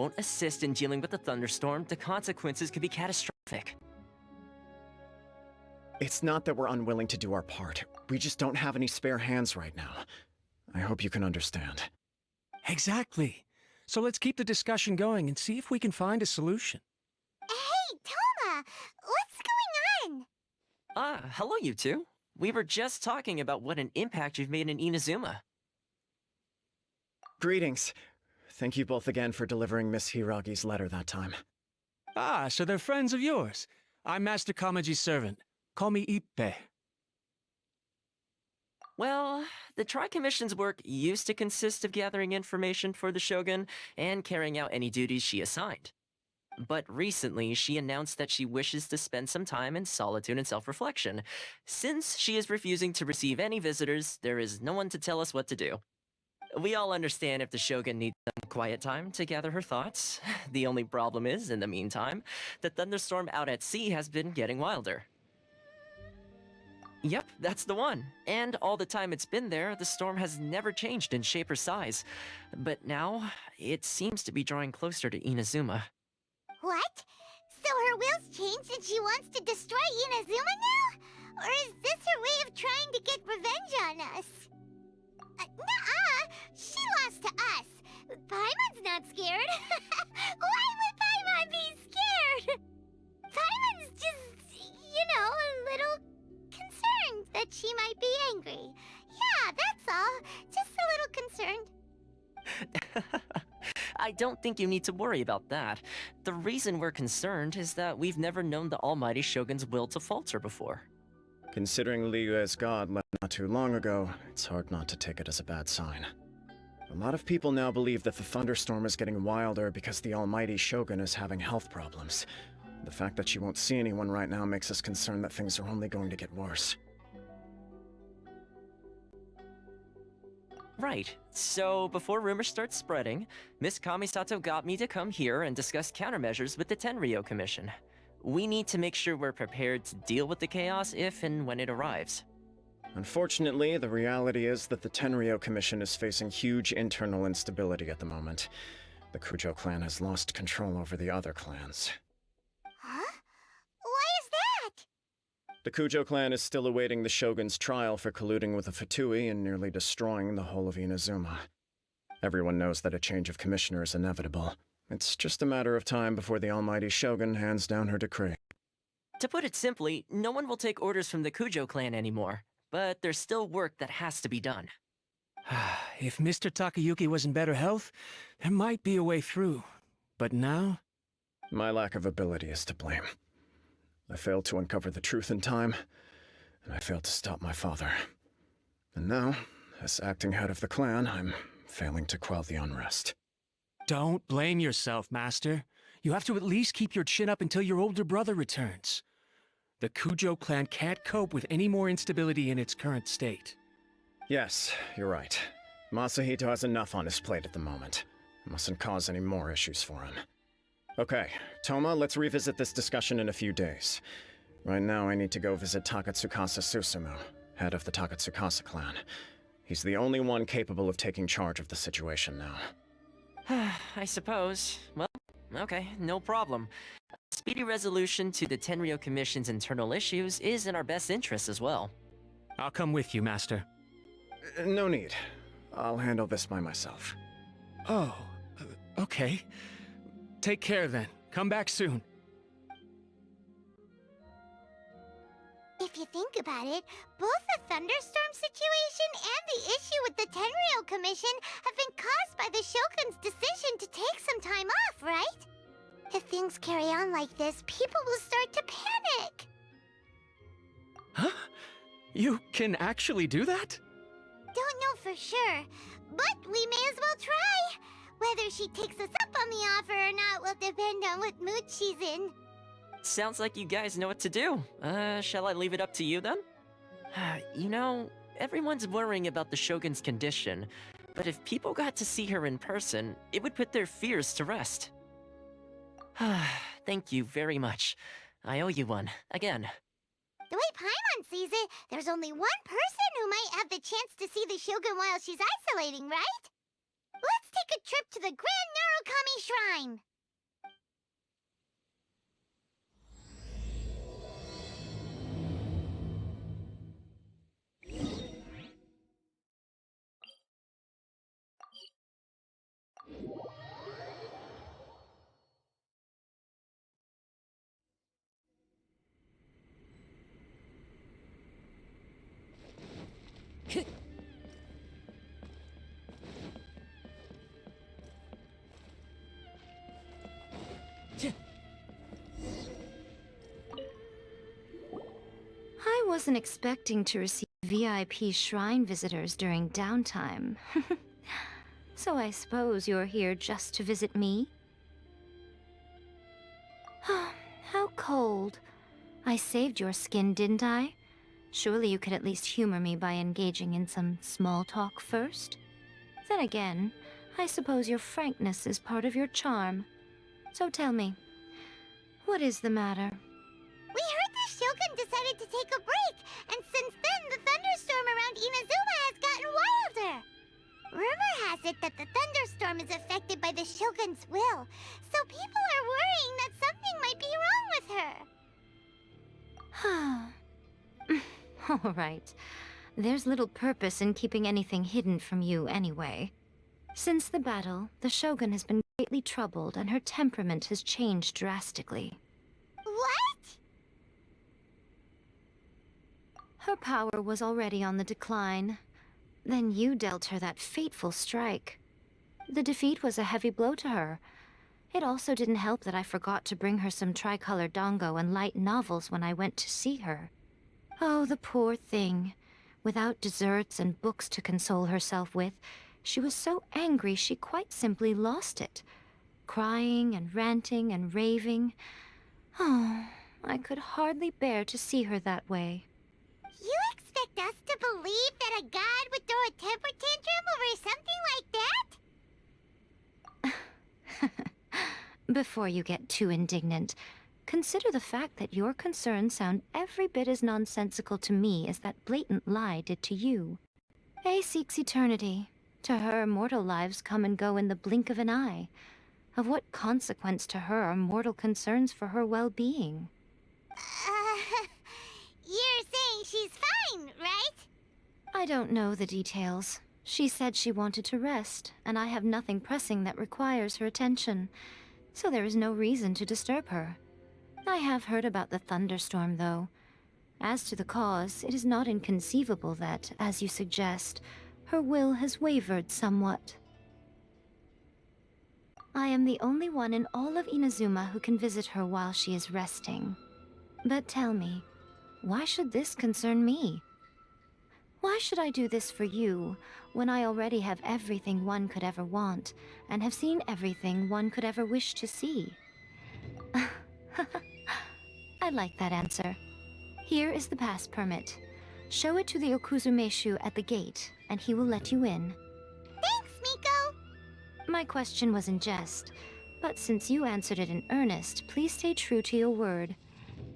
won't assist in dealing with the thunderstorm, the consequences could be catastrophic. It's not that we're unwilling to do our part. We just don't have any spare hands right now. I hope you can understand. Exactly. So let's keep the discussion going and see if we can find a solution. Hey, Toma! What's going on? Ah, hello you two. We were just talking about what an impact you've made in Inazuma. Greetings. Thank you both again for delivering Miss Hiragi's letter that time. Ah, so they're friends of yours. I'm Master Kamaji's servant. Call me Ippe. Well, the Tri-Commission's work used to consist of gathering information for the Shogun and carrying out any duties she assigned. But recently, she announced that she wishes to spend some time in solitude and self-reflection. Since she is refusing to receive any visitors, there is no one to tell us what to do. We all understand if the Shogun needs some quiet time to gather her thoughts. The only problem is, in the meantime, the thunderstorm out at sea has been getting wilder. Yep, that's the one. And all the time it's been there, the storm has never changed in shape or size. But now, it seems to be drawing closer to Inazuma. What? So her will's changed and she wants to destroy Inazuma now? Or is this her way of trying to get revenge on us? Nuh-uh! She lost to us! Paimon's not scared! Why would Paimon be scared? Paimon's just, a little concerned that she might be angry. Yeah, that's all. Just a little concerned. I don't think you need to worry about that. The reason we're concerned is that we've never known the almighty Shogun's will to falter before. Considering Liyue's god left not too long ago, it's hard not to take it as a bad sign. A lot of people now believe that the thunderstorm is getting wilder because the almighty Shogun is having health problems. The fact that she won't see anyone right now makes us concerned that things are only going to get worse. Right. So, before rumors start spreading, Miss Kamisato got me to come here and discuss countermeasures with the Tenryou Commission. We need to make sure we're prepared to deal with the chaos if and when it arrives. Unfortunately, the reality is that the Tenryou Commission is facing huge internal instability at the moment. The Kujo clan has lost control over the other clans. Huh? Why is that? The Kujo clan is still awaiting the Shogun's trial for colluding with the Fatui and nearly destroying the whole of Inazuma. Everyone knows that a change of commissioner is inevitable. It's just a matter of time before the almighty Shogun hands down her decree. To put it simply, no one will take orders from the Kujo clan anymore, but there's still work that has to be done. If Mr. Takayuki was in better health, there might be a way through. But now? My lack of ability is to blame. I failed to uncover the truth in time, and I failed to stop my father. And now, as acting head of the clan, I'm failing to quell the unrest. Don't blame yourself, Master. You have to at least keep your chin up until your older brother returns. The Kujo clan can't cope with any more instability in its current state. Yes, you're right. Masahito has enough on his plate at the moment. Mustn't cause any more issues for him. Okay, Toma, let's revisit this discussion in a few days. Right now I need to go visit Takatsukasa Susumu, head of the Takatsukasa clan. He's the only one capable of taking charge of the situation now. I suppose. Well, okay, no problem. Speedy resolution to the Tenryou Commission's internal issues is in our best interest as well. I'll come with you, Master. No need. I'll handle this by myself. Oh, okay. Take care then. Come back soon. If you think about it, both the thunderstorm situation and the issue with the Tenryou Commission have been caused by the Shogun's decision to take some time off, right? If things carry on like this, people will start to panic. Huh? You can actually do that? Don't know for sure, but we may as well try. Whether she takes us up on the offer or not will depend on what mood she's in. Sounds like you guys know what to do. Shall I leave it up to you then? You know, everyone's worrying about the Shogun's condition, but if people got to see her in person, it would put their fears to rest. Thank you very much. I owe you one, again. The way Paimon sees it, there's only one person who might have the chance to see the Shogun while she's isolating, right? Let's take a trip to the Grand Kami Shrine! I wasn't expecting to receive VIP shrine visitors during downtime. So I suppose you're here just to visit me? How cold. I saved your skin, didn't I? Surely you could at least humor me by engaging in some small talk first? Then again, I suppose your frankness is part of your charm. So tell me, what is the matter? We heard the Shogun decided to take a break, and since then the thunderstorm around Inazuma has gotten wilder. Rumor has it that the thunderstorm is affected by the Shogun's will, so people are worrying that something might be wrong with her. All right. There's little purpose in keeping anything hidden from you anyway. Since the battle, the Shogun has been greatly troubled and her temperament has changed drastically. What? Her power was already on the decline. Then you dealt her that fateful strike. The defeat was a heavy blow to her. It also didn't help that I forgot to bring her some tricolor dango and light novels when I went to see her. Oh, the poor thing. Without desserts and books to console herself with, she was so angry she quite simply lost it. Crying and ranting and raving. Oh, I could hardly bear to see her that way. You expect us to believe that a god would throw a temper tantrum over something like that? Before you get too indignant, consider the fact that your concerns sound every bit as nonsensical to me as that blatant lie did to you. A seeks eternity. To her, mortal lives come and go in the blink of an eye. Of what consequence to her are mortal concerns for her well-being? You're saying she's fine, right? I don't know the details. She said she wanted to rest, and I have nothing pressing that requires her attention, so there is no reason to disturb her. I have heard about the thunderstorm, though. As to the cause, it is not inconceivable that, as you suggest, her will has wavered somewhat. I am the only one in all of Inazuma who can visit her while she is resting. But tell me, why should this concern me? Why should I do this for you, when I already have everything one could ever want, and have seen everything one could ever wish to see? I like that answer. Here is the pass permit. Show it to the Okuzumeshu at the gate, and he will let you in. Thanks, Miko! My question was in jest, but since you answered it in earnest, please stay true to your word.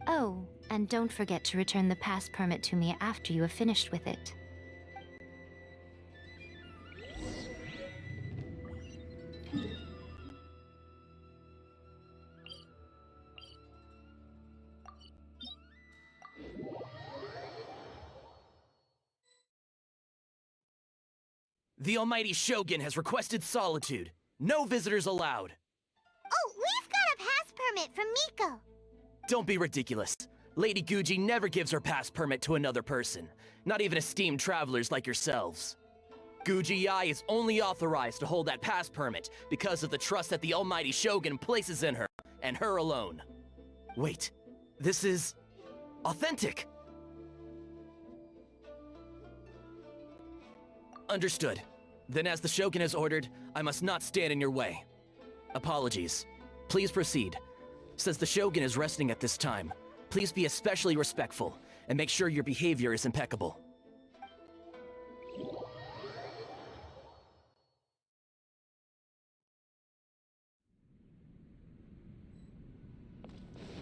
Oh, and don't forget to return the pass permit to me after you have finished with it. The almighty Shogun has requested solitude. No visitors allowed. Oh, we've got a pass permit from Miko! Don't be ridiculous. Lady Guji never gives her pass permit to another person, not even esteemed travelers like yourselves. Guji-ai is only authorized to hold that pass permit because of the trust that the almighty Shogun places in her, and her alone. Wait, this is authentic. Understood. Then as the Shogun has ordered, I must not stand in your way. Apologies. Please proceed. Since the Shogun is resting at this time, please be especially respectful, and make sure your behavior is impeccable.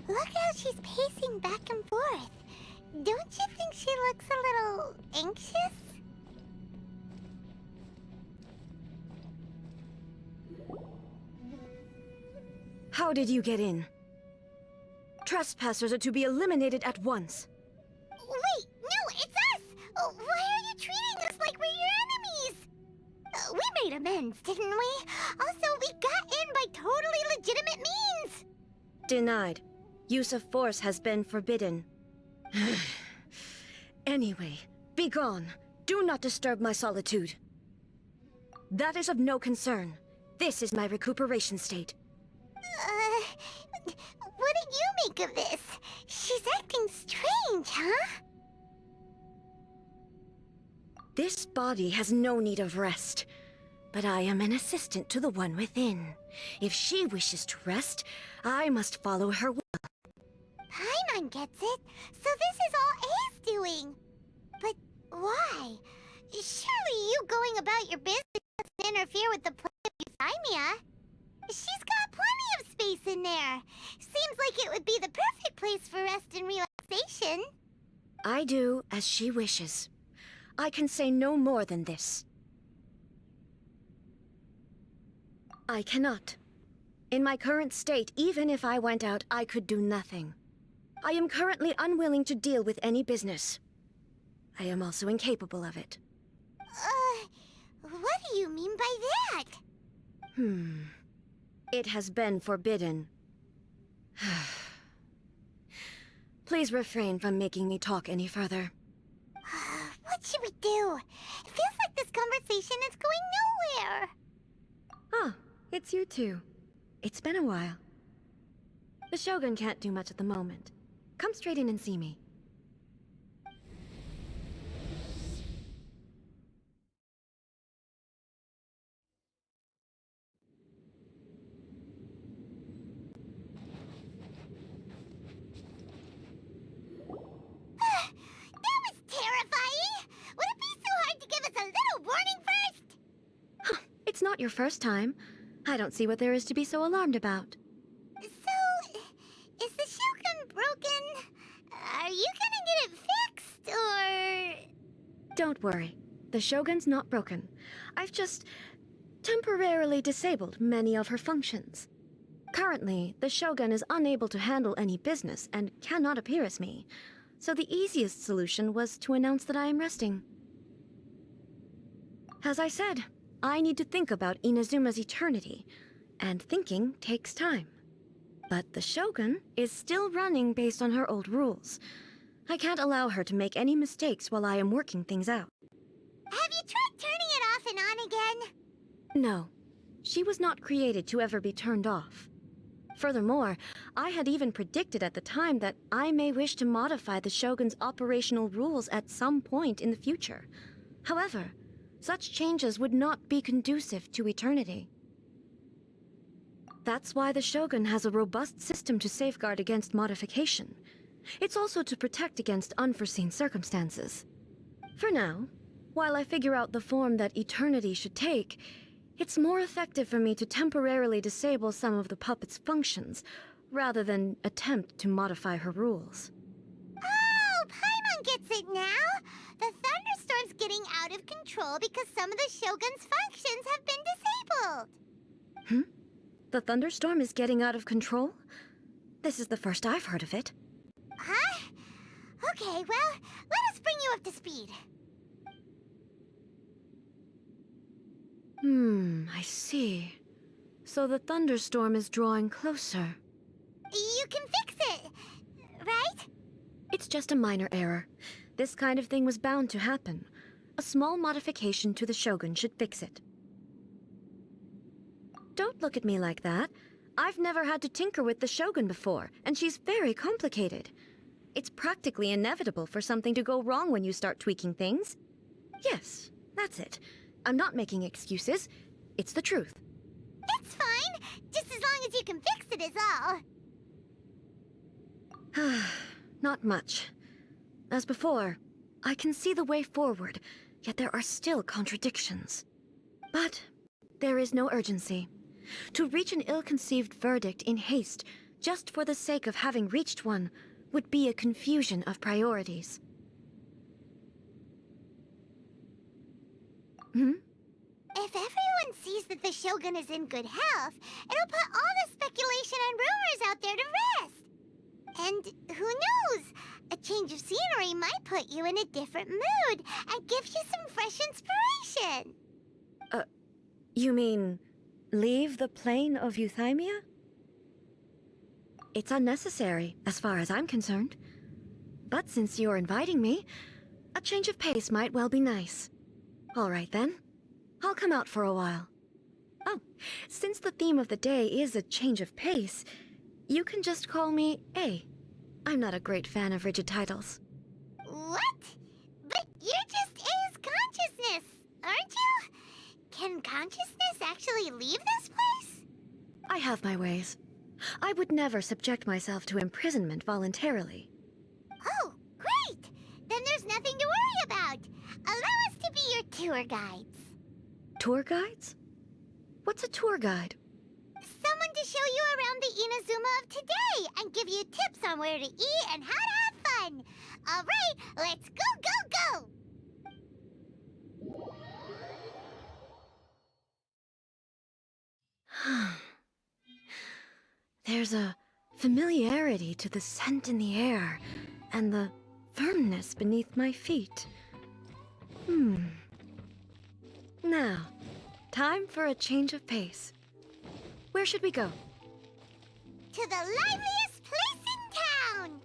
Look how she's pacing back and forth. Don't you think she looks a little anxious? How did you get in? Trespassers are to be eliminated at once. Wait, no, it's us! Why are you treating us like we're your enemies? We made amends, didn't we? Also, we got in by totally legitimate means! Denied. Use of force has been forbidden. Anyway, be gone. Do not disturb my solitude. That is of no concern. This is my recuperation state. What do you make of this? She's acting strange, huh? This body has no need of rest. But I am an assistant to the one within. If she wishes to rest, I must follow her will. Paimon gets it. So this is all A's doing. But why? Surely you going about your business doesn't interfere with the plan of Euphemia. She's got plenty of space in there. Seems like it would be the perfect place for rest and relaxation. I do as she wishes. I can say no more than this. I cannot. In my current state, even if I went out, I could do nothing. I am currently unwilling to deal with any business. I am also incapable of it. What do you mean by that? It has been forbidden. Please refrain from making me talk any further. What should we do? It feels like this conversation is going nowhere. Ah, it's you two. It's been a while. The Shogun can't do much at the moment. Come straight in and see me. That was terrifying! Would it be so hard to give us a little warning first? It's not your first time. I don't see what there is to be so alarmed about. So, is the Shogun broken? Are you gonna get it fixed, or...? Don't worry. The Shogun's not broken. I've just temporarily disabled many of her functions. Currently, the Shogun is unable to handle any business and cannot appear as me. So the easiest solution was to announce that I am resting. As I said, I need to think about Inazuma's eternity, and thinking takes time. But the Shogun is still running based on her old rules. I can't allow her to make any mistakes while I am working things out. Have you tried turning it off and on again? No, she was not created to ever be turned off. Furthermore, I had even predicted at the time that I may wish to modify the Shogun's operational rules at some point in the future. However, such changes would not be conducive to eternity. That's why the Shogun has a robust system to safeguard against modification. It's also to protect against unforeseen circumstances. For now, while I figure out the form that eternity should take, it's more effective for me to temporarily disable some of the puppet's functions, rather than attempt to modify her rules. Oh, Paimon gets it now! The thunderstorm's getting out of control because some of the Shogun's functions have been disabled. The thunderstorm is getting out of control? This is the first I've heard of it. Huh? Okay, well, let us bring you up to speed. I see. So the thunderstorm is drawing closer. You can fix it, right? It's just a minor error. This kind of thing was bound to happen. A small modification to the Shogun should fix it. Don't look at me like that. I've never had to tinker with the Shogun before, and she's very complicated. It's practically inevitable for something to go wrong when you start tweaking things. Yes, that's it. I'm not making excuses. It's the truth. It's fine, just as long as you can fix it is all. Not much. As before, I can see the way forward, yet there are still contradictions. But there is no urgency. To reach an ill-conceived verdict in haste, just for the sake of having reached one, would be a confusion of priorities. If everyone sees that the Shogun is in good health, it'll put all the speculation put you in a different mood and give you some fresh inspiration. You mean leave the plane of euthymia? It's unnecessary, as far as I'm concerned. But since you're inviting me, a change of pace might well be nice. All right then. I'll come out for a while. Oh, since the theme of the day is a change of pace, you can just call me A. I'm not a great fan of rigid titles. What? But you're just A's consciousness, aren't you? Can consciousness actually leave this place? I have my ways. I would never subject myself to imprisonment voluntarily. Oh, great! Then there's nothing to worry about. Allow us to be your tour guides. Tour guides? What's a tour guide? Someone to show you around the Inazuma of today and give you tips on where to eat and how to have fun. All right, let's go, go, go! There's a familiarity to the scent in the air and the firmness beneath my feet. Now, time for a change of pace. Where should we go? To the liveliest place in town!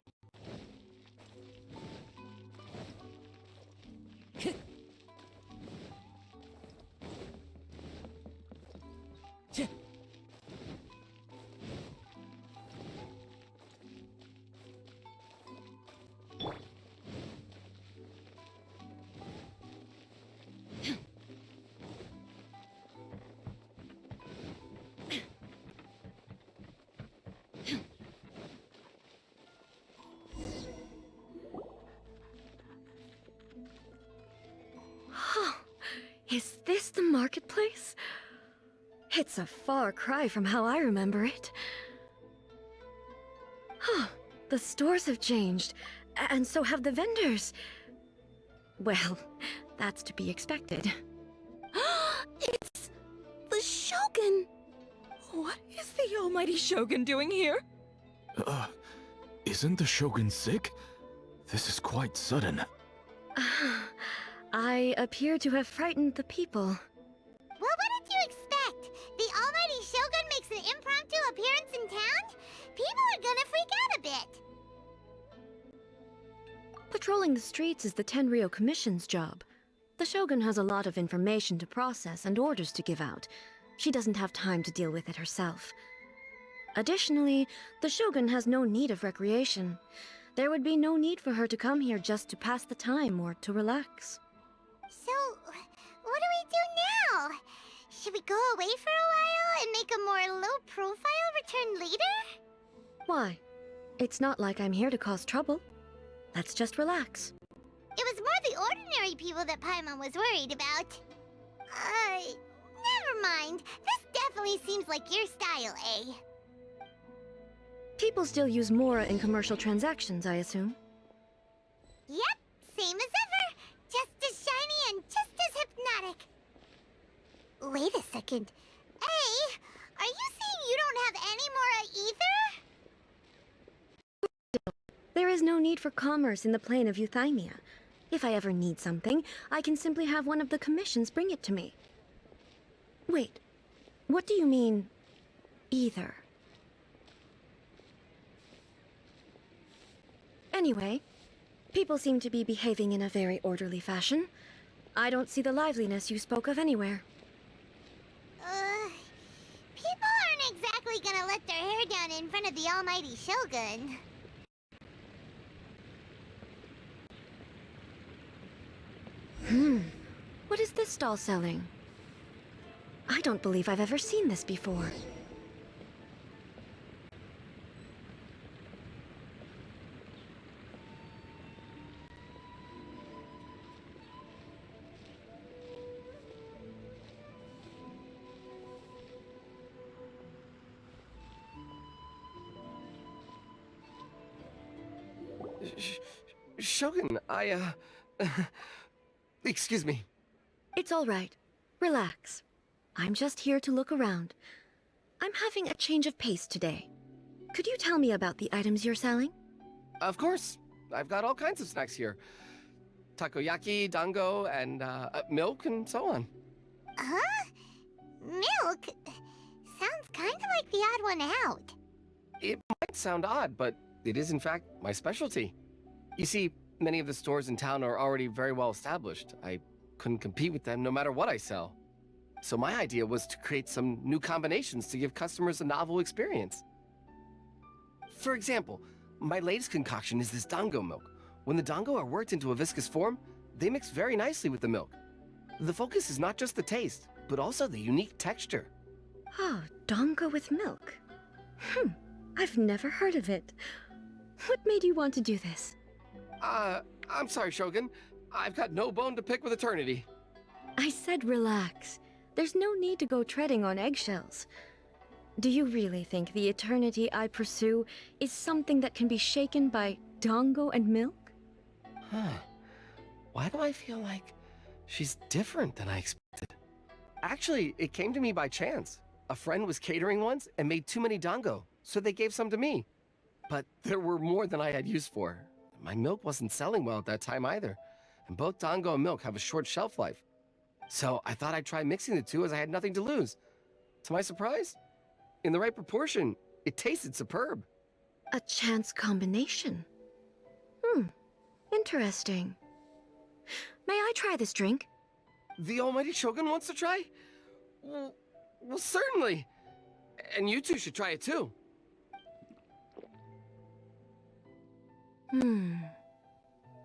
Is this the marketplace? It's a far cry from how I remember it. The stores have changed, and so have the vendors. Well, that's to be expected. It's the Shogun! What is the almighty Shogun doing here? Isn't the Shogun sick? This is quite sudden. I appear to have frightened the people. Well, what did you expect? The almighty Shogun makes an impromptu appearance in town? People are gonna freak out a bit. Patrolling the streets is the Tenryou Commission's job. The Shogun has a lot of information to process and orders to give out. She doesn't have time to deal with it herself. Additionally, the Shogun has no need of recreation. There would be no need for her to come here just to pass the time or to relax. So, what do we do now? Should we go away for a while and make a more low-profile return later? Why? It's not like I'm here to cause trouble. Let's just relax. It was more the ordinary people that Paimon was worried about. Never mind. This definitely seems like your style, eh? People still use Mora in commercial transactions, I assume. Yep, same as ever. Just as shiny and just as hypnotic. Wait a second. Hey, are you saying you don't have any Mora either? There is no need for commerce in the plane of euthymia. If I ever need something, I can simply have one of the commissions bring it to me. Wait, what do you mean, either? Anyway, people seem to be behaving in a very orderly fashion. I don't see the liveliness you spoke of anywhere. People aren't exactly gonna let their hair down in front of the almighty Shogun. What is this stall selling? I don't believe I've ever seen this before. Shogun, excuse me. It's all right. Relax. I'm just here to look around. I'm having a change of pace today. Could you tell me about the items you're selling? Of course. I've got all kinds of snacks here. takoyaki, dango, and milk, and so on. Huh? Milk? Sounds kind of like the odd one out. It might sound odd, but it is in fact my specialty. You see, many of the stores in town are already very well established. I couldn't compete with them no matter what I sell. So my idea was to create some new combinations to give customers a novel experience. For example, my latest concoction is this dango milk. When the dango are worked into a viscous form, they mix very nicely with the milk. The focus is not just the taste, but also the unique texture. Oh, dango with milk. I've never heard of it. What made you want to do this? I'm sorry, Shogun. I've got no bone to pick with eternity. I said relax. There's no need to go treading on eggshells. Do you really think the eternity I pursue is something that can be shaken by dango and milk? Huh. Why do I feel like she's different than I expected? Actually, it came to me by chance. A friend was catering once and made too many dango, so they gave some to me. But there were more than I had use for. My milk wasn't selling well at that time either, and both dango and milk have a short shelf life. So I thought I'd try mixing the two as I had nothing to lose. To my surprise, in the right proportion, it tasted superb. A chance combination. Interesting. May I try this drink? The almighty Shogun wants to try? Well, certainly. And you two should try it too.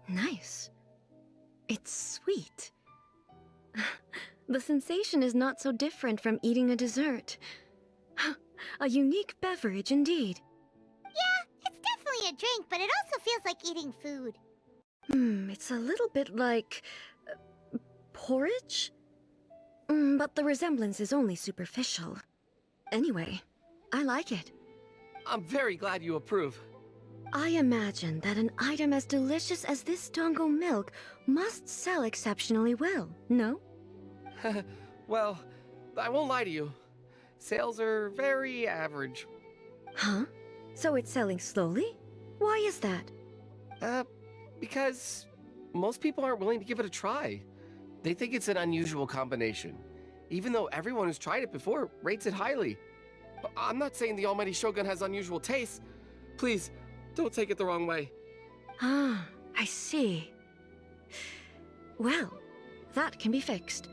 Nice. It's sweet. The sensation is not so different from eating a dessert. A unique beverage indeed. Yeah, it's definitely a drink, but it also feels like eating food. It's a little bit like... porridge? But the resemblance is only superficial. Anyway, I like it. I'm very glad you approve. I imagine that an item as delicious as this dango milk must sell exceptionally well, no? Well, I won't lie to you. Sales are very average. Huh? So it's selling slowly? Why is that? Because most people aren't willing to give it a try. They think it's an unusual combination, even though everyone who's tried it before rates it highly. I'm not saying the almighty Shogun has unusual tastes. Please, don't take it the wrong way. Ah, I see. Well, that can be fixed.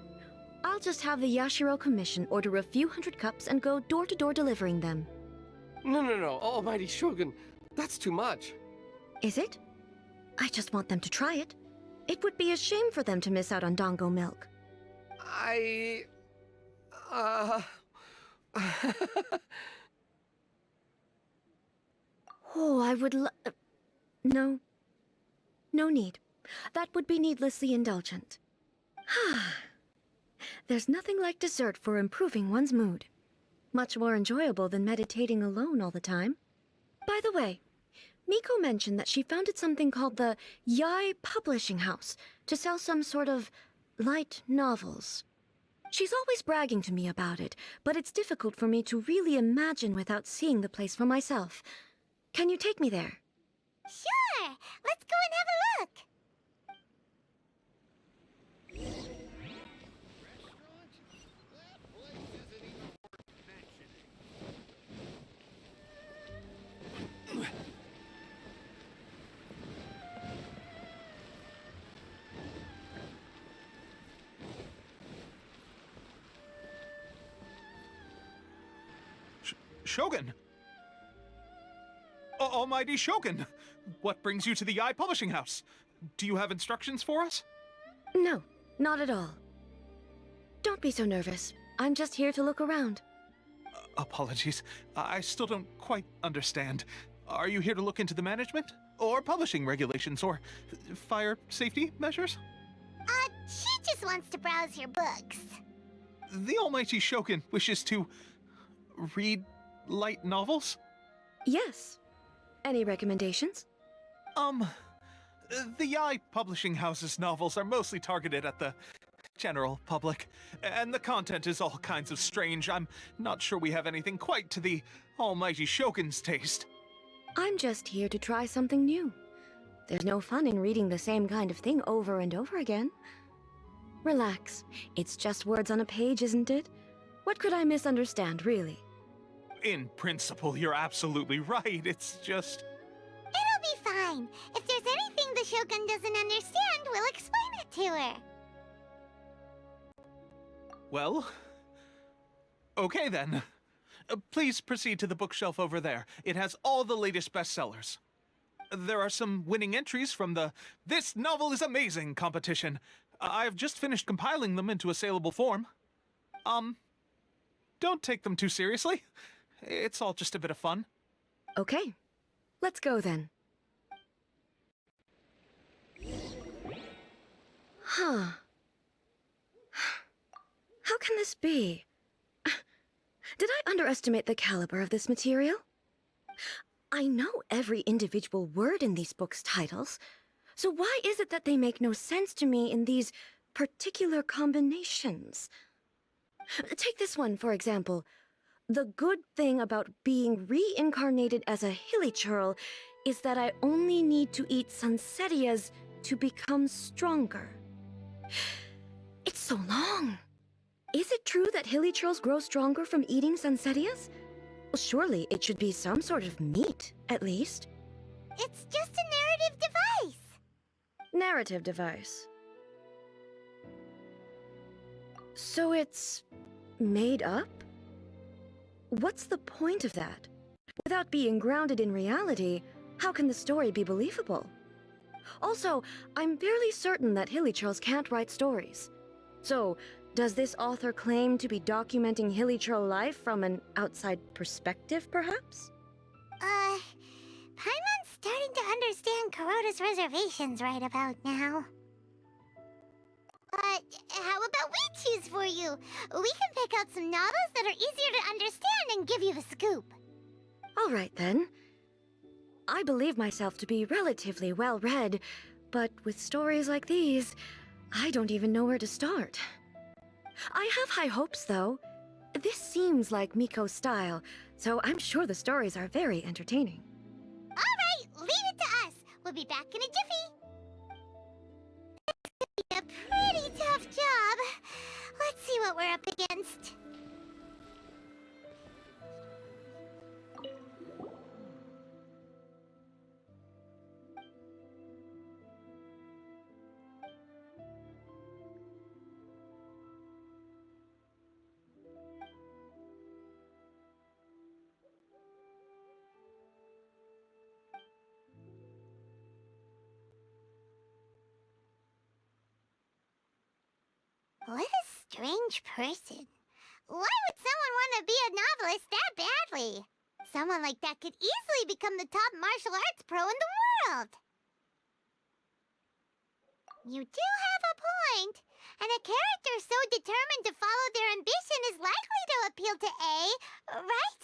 I'll just have the Yashiro Commission order a few hundred cups and go door-to-door delivering them. No, almighty Shogun, that's too much. Is it? I just want them to try it. It would be a shame for them to miss out on dango milk. Oh, I would No. No need. That would be needlessly indulgent. There's nothing like dessert for improving one's mood. Much more enjoyable than meditating alone all the time. By the way, Miko mentioned that she founded something called the Yai Publishing House to sell some sort of light novels. She's always bragging to me about it, but it's difficult for me to really imagine without seeing the place for myself. Can you take me there? Sure! Let's go and have a look! Shogun! Almighty Shogun! What brings you to the Yai Publishing House? Do you have instructions for us? No, not at all. Don't be so nervous. I'm just here to look around. Apologies. I still don't quite understand. Are you here to look into the management? Or publishing regulations? Or fire safety measures? She just wants to browse your books. The Almighty Shogun wishes to... read light novels? Yes. Any recommendations? The Yai Publishing House's novels are mostly targeted at the general public, and the content is all kinds of strange. I'm not sure we have anything quite to the Almighty Shogun's taste. I'm just here to try something new. There's no fun in reading the same kind of thing over and over again. Relax. It's just words on a page, isn't it? What could I misunderstand, really? In principle, you're absolutely right. It's just... It'll be fine. If there's anything the Shogun doesn't understand, we'll explain it to her. Well... Okay then. Please proceed to the bookshelf over there. It has all the latest bestsellers. There are some winning entries from the This Novel is Amazing competition. I've just finished compiling them into a saleable form. Don't take them too seriously. It's all just a bit of fun. Okay. Let's go then. Huh. How can this be? Did I underestimate the caliber of this material? I know every individual word in these books' titles, so why is it that they make no sense to me in these particular combinations? Take this one, for example. The good thing about being reincarnated as a hilichurl is that I only need to eat sunsetias to become stronger. It's so long. Is it true that hilichurls grow stronger from eating sunsetias? Well, surely it should be some sort of meat, at least. It's just a narrative device. Narrative device. So it's made up? What's the point of that? Without being grounded in reality, how can the story be believable? Also, I'm fairly certain that hilichurls can't write stories. So, does this author claim to be documenting hilichurl life from an outside perspective, perhaps? Paimon's starting to understand Kuroda's reservations right about now. How about we choose for you? We can pick out some novels that are easier to understand and give you the scoop. All right, then. I believe myself to be relatively well-read, but with stories like these, I don't even know where to start. I have high hopes, though. This seems like Miko's style, so I'm sure the stories are very entertaining. All right, leave it to us. We'll be back in a jiffy. It's gonna be a pretty tough job. Let's see what we're up against. What a strange person. Why would someone want to be a novelist that badly? Someone like that could easily become the top martial arts pro in the world. You do have a point. And a character so determined to follow their ambition is likely to appeal to A, right?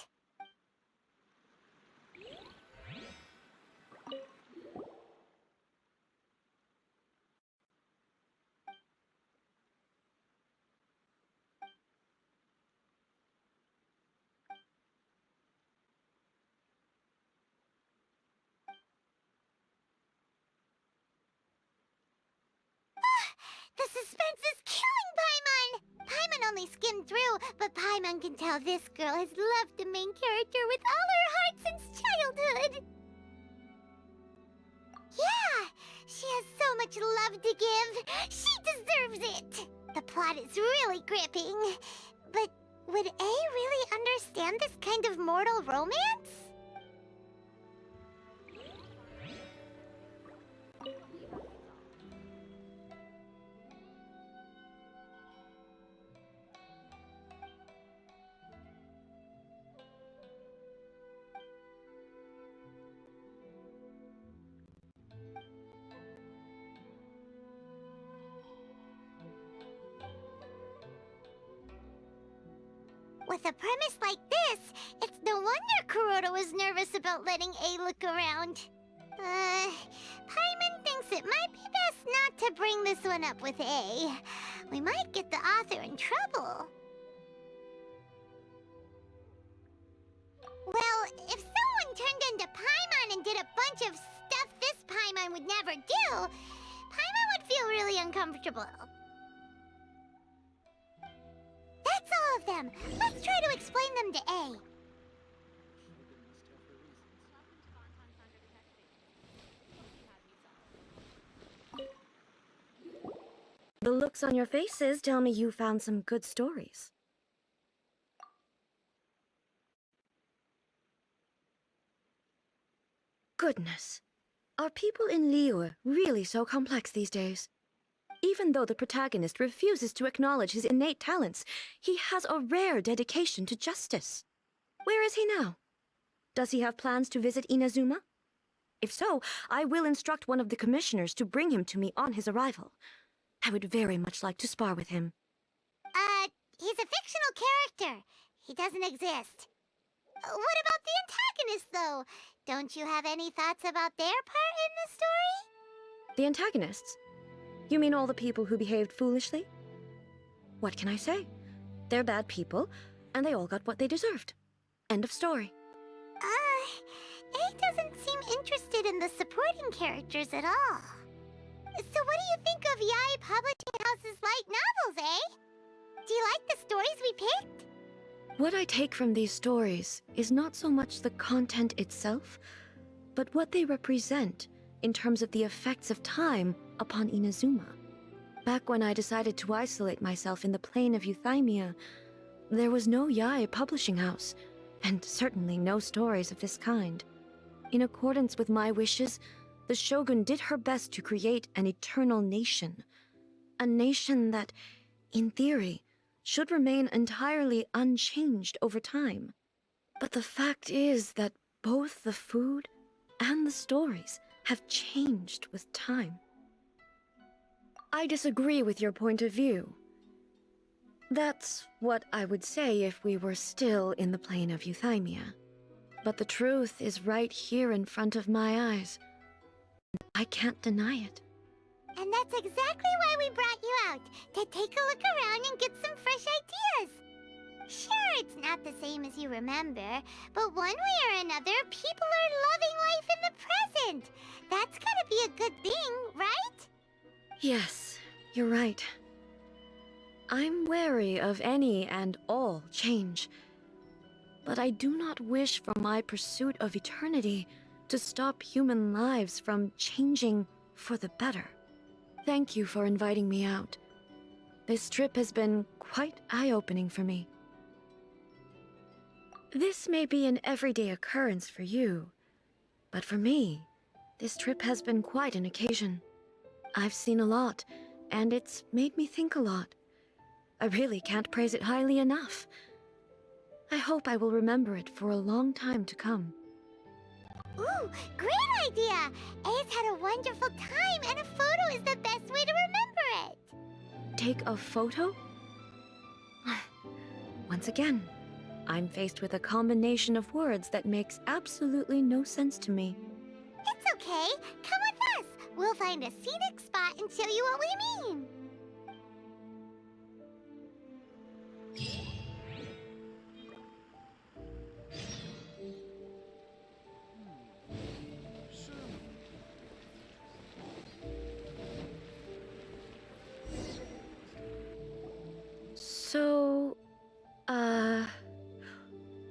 The suspense is killing Paimon! Paimon only skimmed through, but Paimon can tell this girl has loved the main character with all her heart since childhood. Yeah, she has so much love to give. She deserves it. The plot is really gripping. But would A really understand this kind of mortal romance? With a premise like this, it's no wonder Kuroda was nervous about letting A look around. Paimon thinks it might be best not to bring this one up with A. We might get the author in trouble. Well, if someone turned into Paimon and did a bunch of stuff this Paimon would never uncomfortable. That's all of them. Let's try to explain them to A. The looks on your faces tell me you found some good stories. Goodness. Are people in Liyue really so complex these days? Even though the protagonist refuses to acknowledge his innate talents, he has a rare dedication to justice. Where is he now? Does he have plans to visit Inazuma? If so, I will instruct one of the commissioners to bring him to me on his arrival. I would very much like to spar with him. He's a fictional character. He doesn't exist. What about the antagonist, though? Don't you have any thoughts about their part in the story? The antagonists? You mean all the people who behaved foolishly? What can I say? They're bad people, and they all got what they deserved. End of story. A doesn't seem interested in the supporting characters at all. So what do you think of Yae Publishing House's light novels, eh? Do you like the stories we picked? What I take from these stories is not so much the content itself, but what they represent in terms of the effects of time upon Inazuma. Back when I decided to isolate myself in the plain of Euthymia, there was no Yae Publishing House, and certainly no stories of this kind. In accordance with my wishes, the Shogun did her best to create an eternal nation. A nation that, in theory, should remain entirely unchanged over time. But the fact is that both the food and the stories have changed with time. I disagree with your point of view. That's what I would say if we were still in the plane of Euthymia. But the truth is right here in front of my eyes. I can't deny it. And that's exactly why we brought you out, to take a look around and get some fresh ideas. Sure, it's not the same as you remember, but one way or another, people are loving life in the present. That's gotta be a good thing, right? Yes, you're right. I'm wary of any and all change. But I do not wish for my pursuit of eternity to stop human lives from changing for the better. Thank you for inviting me out. This trip has been quite eye-opening for me. This may be an everyday occurrence for you, but for me, this trip has been quite an occasion. I've seen a lot, and it's made me think a lot. I really can't praise it highly enough. I hope I will remember it for a long time to come. Ooh, great idea! A's had a wonderful time, and a photo is the best way to remember it. Take a photo? Once again, I'm faced with a combination of words that makes absolutely no sense to me. It's okay. Come with us. We'll find a scenic spot and show you what we mean. So,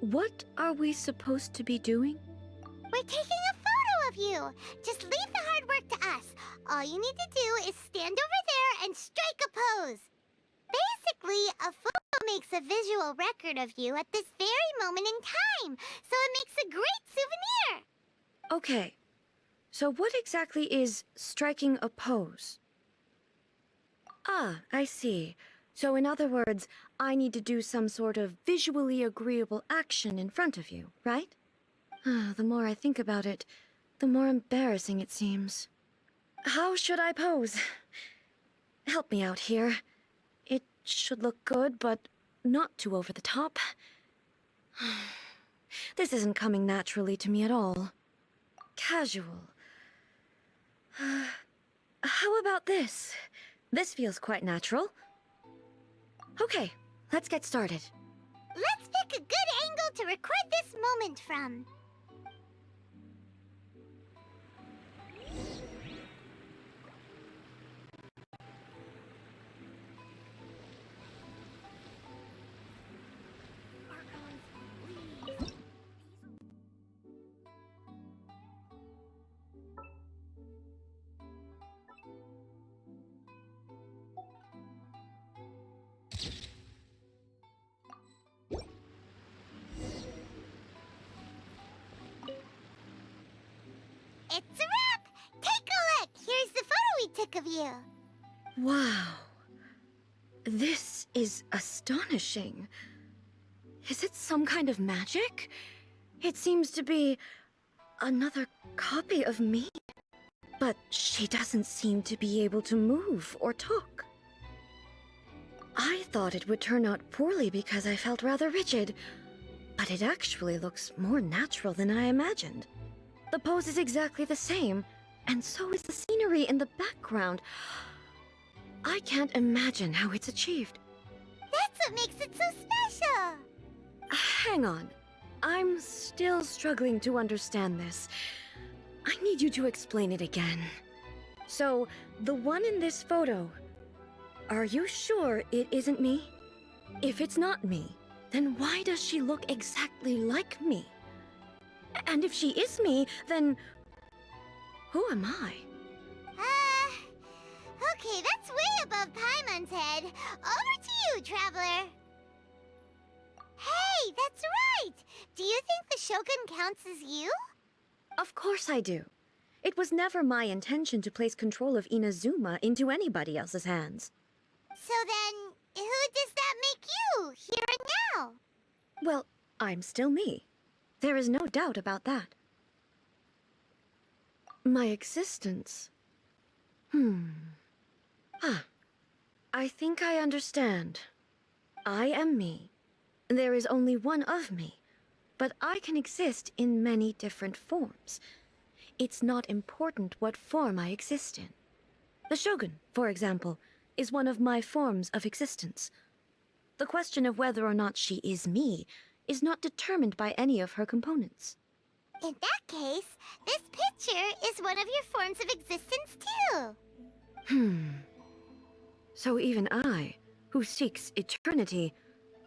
what are we supposed to be doing? We're taking a photo of you. Just leave the hard work to us. All you need to do is stand over there and strike a pose. Basically, a photo makes a visual record of you at this very moment in time, so it makes a great souvenir. Okay, so what exactly is striking a pose? Ah, I see. So in other words, I need to do some sort of visually agreeable action in front of you, right? The more I think about it, the more embarrassing it seems. How should I pose? Help me out here. It should look good, but not too over the top. This isn't coming naturally to me at all. Casual. How about this? This feels quite natural. Okay, let's get started. Let's pick a good angle to record this moment from. It's a wrap! Take a look! Here's the photo we took of you. Wow. This is astonishing. Is it some kind of magic? It seems to be another copy of me. But she doesn't seem to be able to move or talk. I thought it would turn out poorly because I felt rather rigid, but it actually looks more natural than I imagined. The pose is exactly the same, and so is the scenery in the background. I can't imagine how it's achieved. That's what makes it so special! Hang on. I'm still struggling to understand this. I need you to explain it again. So, the one in this photo, are you sure it isn't me? If it's not me, then why does she look exactly like me? And if she is me, then who am I? Okay, that's way above Paimon's head. Over to you, Traveler. Hey, that's right! Do you think the Shogun counts as you? Of course I do. It was never my intention to place control of Inazuma into anybody else's hands. So then, who does that make you, here and now? Well, I'm still me. There is no doubt about that. My existence? I think I understand. I am me. There is only one of me, but I can exist in many different forms. It's not important what form I exist in. The Shogun, for example, is one of my forms of existence. The question of whether or not she is me is not determined by any of her components. In that case, this picture is one of your forms of existence too. So even I, who seeks eternity,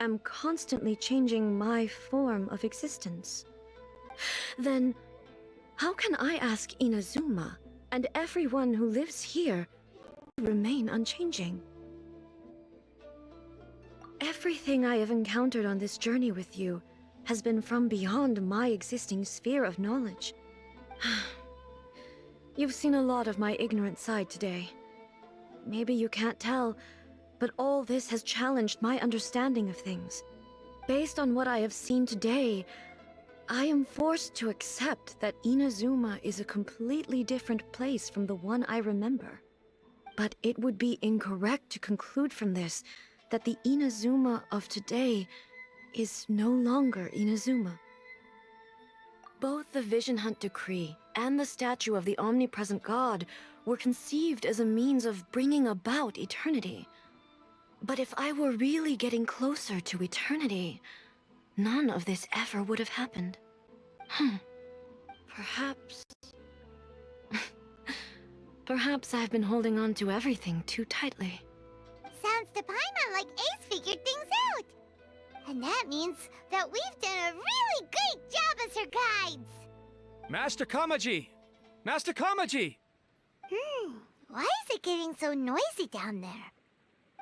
am constantly changing my form of existence. Then, how can I ask Inazuma and everyone who lives here to remain unchanging? Everything I have encountered on this journey with you has been from beyond my existing sphere of knowledge. You've seen a lot of my ignorant side today. Maybe you can't tell, but all this has challenged my understanding of things. Based on what I have seen today, I am forced to accept that Inazuma is a completely different place from the one I remember. But it would be incorrect to conclude from this that the Inazuma of today is no longer Inazuma. Both the Vision Hunt Decree and the statue of the omnipresent god were conceived as a means of bringing about eternity. But if I were really getting closer to eternity, none of this ever would have happened. Perhaps... Perhaps I've been holding on to everything too tightly. Sounds to Paimon like Ace figured things out. And that means that we've done a really great job as her guides. Master Kamaji! Master Kamaji! Why is it getting so noisy down there?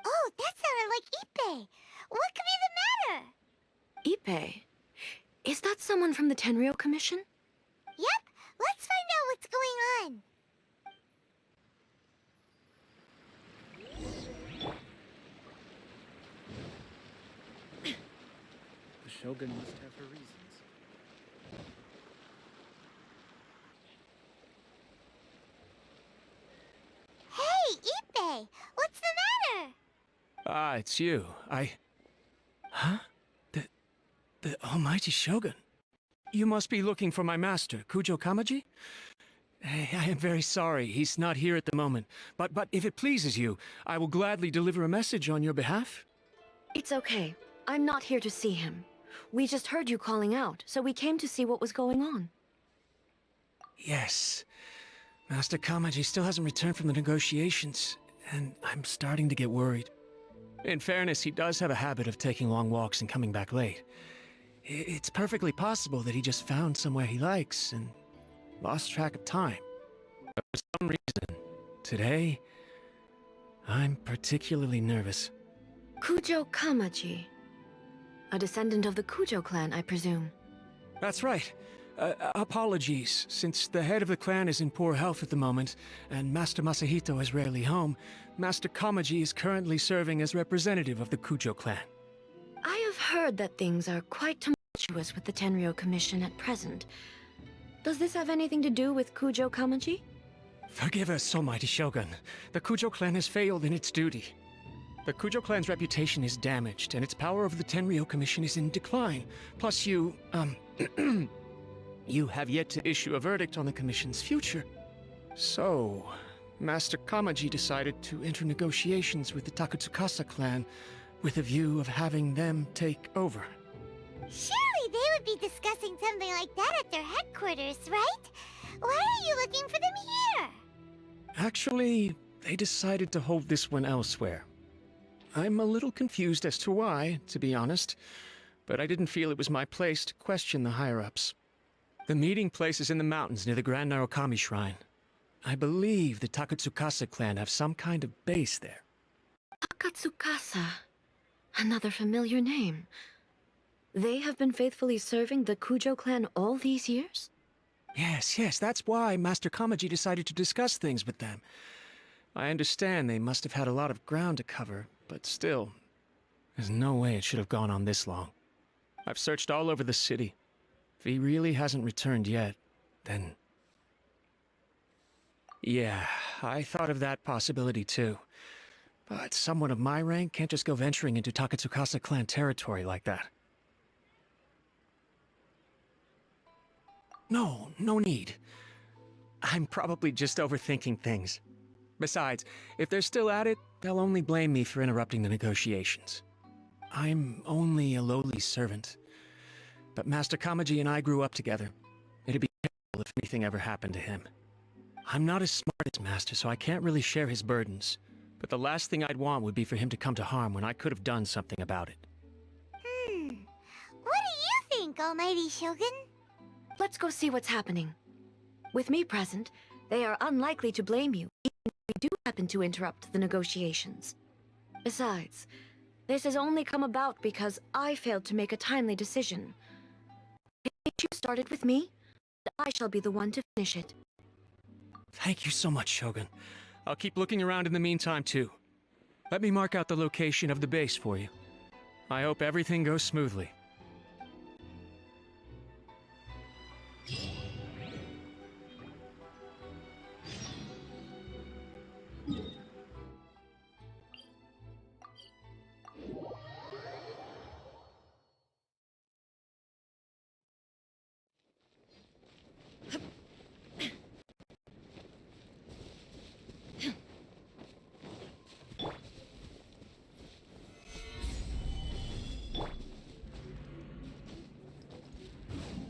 Oh, that sounded like Ippei. What could be the matter? Ippei? Is that someone from the Tenryou Commission? Yep, let's find out what's going on. The Shogun must have her reasons. Hey, Ippei, what's the matter? Ah, it's you. Huh? The almighty Shogun. You must be looking for my master, Kujo Kamaji? I am very sorry, he's not here at the moment. But if it pleases you, I will gladly deliver a message on your behalf. It's okay. I'm not here to see him. We just heard you calling out, so we came to see what was going on. Yes. Master Kamaji still hasn't returned from the negotiations, and I'm starting to get worried. In fairness, he does have a habit of taking long walks and coming back late. It's perfectly possible that he just found somewhere he likes and lost track of time. But for some reason, today, I'm particularly nervous. Kujo Kamaji. A descendant of the Kujo clan, I presume. That's right. Apologies, since the head of the clan is in poor health at the moment, and Master Masahito is rarely home, Master Kamaji is currently serving as representative of the Kujo clan. I have heard that things are quite tumultuous with the Tenryo Commission at present. Does this have anything to do with Kujo Kamaji? Forgive us, Almighty Shogun. The Kujo clan has failed in its duty. The Kujo clan's reputation is damaged, and its power over the Tenryo Commission is in decline. Plus you, you have yet to issue a verdict on the Commission's future. So, Master Kamaji decided to enter negotiations with the Takatsukasa clan with a view of having them take over. Surely they would be discussing something like that at their headquarters, right? Why are you looking for them here? Actually, they decided to hold this one elsewhere. I'm a little confused as to why, to be honest, but I didn't feel it was my place to question the higher-ups. The meeting place is in the mountains near the Grand Narukami Shrine. I believe the Takatsukasa clan have some kind of base there. Takatsukasa. Another familiar name. They have been faithfully serving the Kujo clan all these years? Yes, that's why Master Kamaji decided to discuss things with them. I understand they must have had a lot of ground to cover, but still, there's no way it should have gone on this long. I've searched all over the city. If he really hasn't returned yet, then... Yeah, I thought of that possibility too. But someone of my rank can't just go venturing into Takatsukasa clan territory like that. No need. I'm probably just overthinking things. Besides, if they're still at it, they'll only blame me for interrupting the negotiations. I'm only a lowly servant. But Master Kamaji and I grew up together. It'd be terrible if anything ever happened to him. I'm not as smart as Master, so I can't really share his burdens. But the last thing I'd want would be for him to come to harm when I could have done something about it. What do you think, Almighty Shogun? Let's go see what's happening. With me present, they are unlikely to blame you, even if we do happen to interrupt the negotiations. Besides, this has only come about because I failed to make a timely decision. If the issue started with me, I shall be the one to finish it. Thank you so much, Shogun. I'll keep looking around in the meantime, too. Let me mark out the location of the base for you. I hope everything goes smoothly.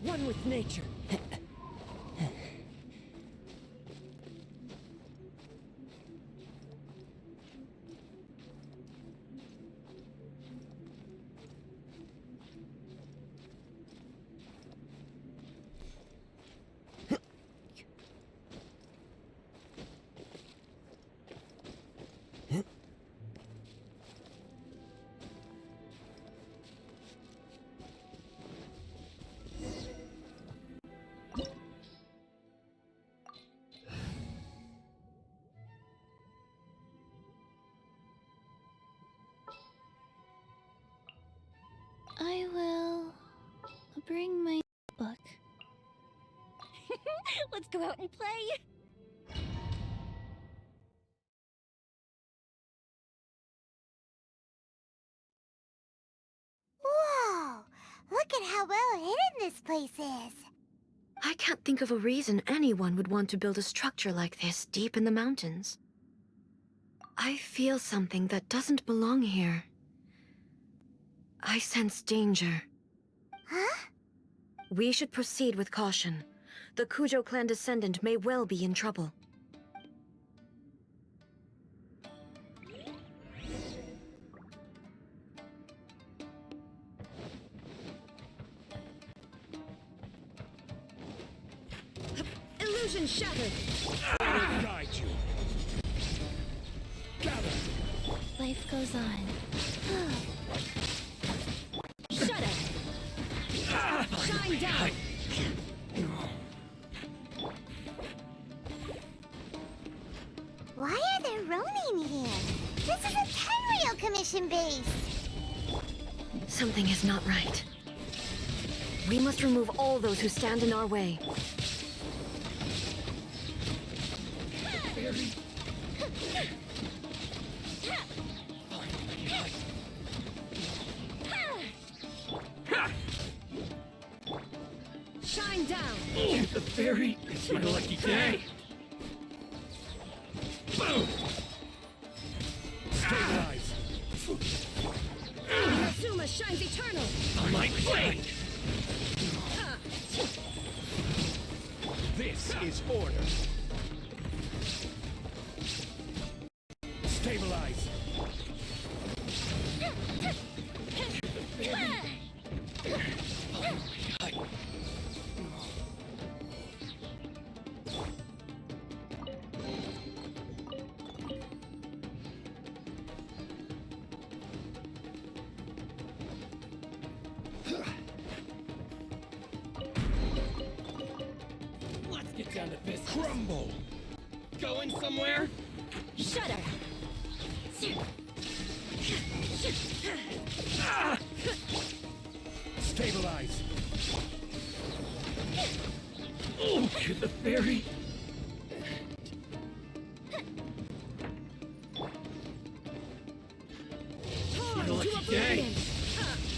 One with nature. I will bring my book. Let's go out and play. Whoa! Look at how well hidden this place is. I can't think of a reason anyone would want to build a structure like this deep in the mountains. I feel something that doesn't belong here. I sense danger. Huh? We should proceed with caution. The Kujo clan descendant may well be in trouble. Illusion shattered. I will guide you. Gather. Life goes on. Shut it. Shine down. mission base. Something is not right. We must remove all those who stand in our way. Shine down! The fairy! It's my lucky day! Boom! Stabilize! Inazuma shines eternal! My blade! This is order! Stabilize! Let's get down to business. Crumble! Going somewhere? Shudder! Stabilize! Oh, to the fairy! Torn My lucky to day! oblivion!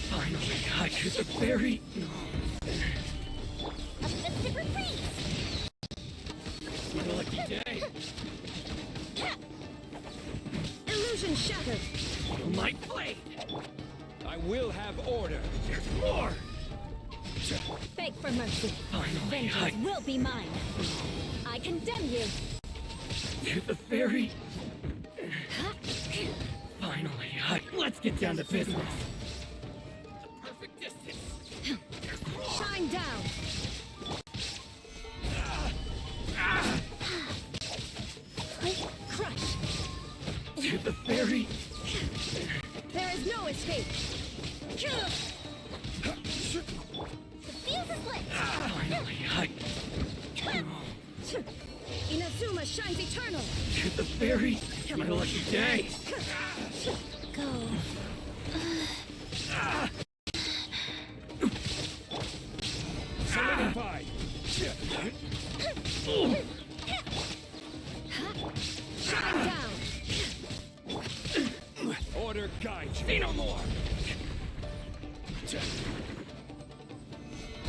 Finally, I to the fairy! A festive reprise. My lucky day! Illusion shattered! My blade! I will have order! There's more! Beg for mercy. Finally, Vengeance will be mine. I condemn you. To the fairy! Finally, let's get down to business! The perfect distance! Shine down. Crush. To the fairy! There is no escape. The fuse is lit. Finally, Inazuma shines eternal. to the fairy! My lucky day! Go. Solidify! Shine down. Order guide you! Say no more!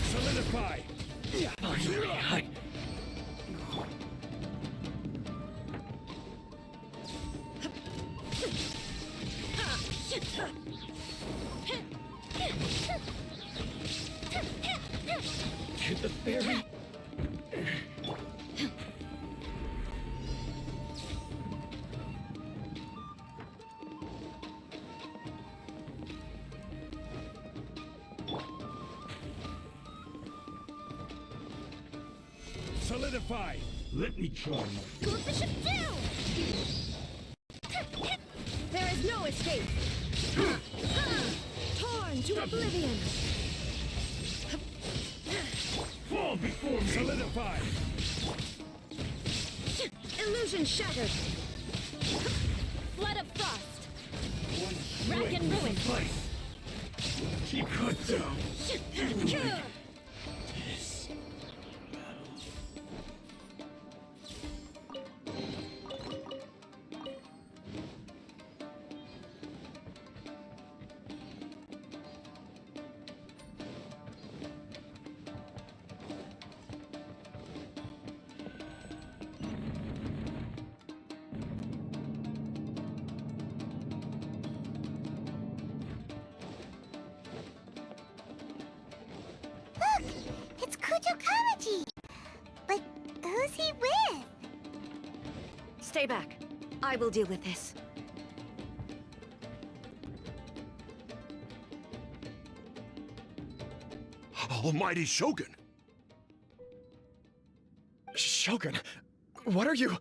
Solidify! Finally, to the fairy! Solidify! Let me try. Move the ship down. There is no escape. Torn to oblivion. Fall before me! Solidify! Illusion shattered. Flood of frost. Rack and ruin. Place! Chikoto! Look, it's Kujo Kamaji. But who's he with? Stay back. I will deal with this. Almighty Shogun! Shogun, what are you?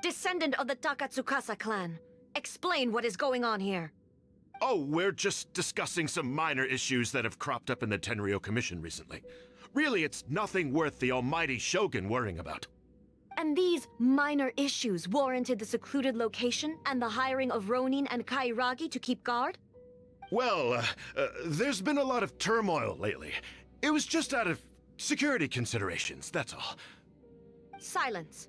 Descendant of the Takatsukasa clan. Explain what is going on here. Oh, we're just discussing some minor issues that have cropped up in the Tenryo Commission recently. Really, it's nothing worth the almighty Shogun worrying about. And these minor issues warranted the secluded location and the hiring of Ronin and Kairagi to keep guard? Well, there's been a lot of turmoil lately. It was just out of security considerations, that's all. Silence.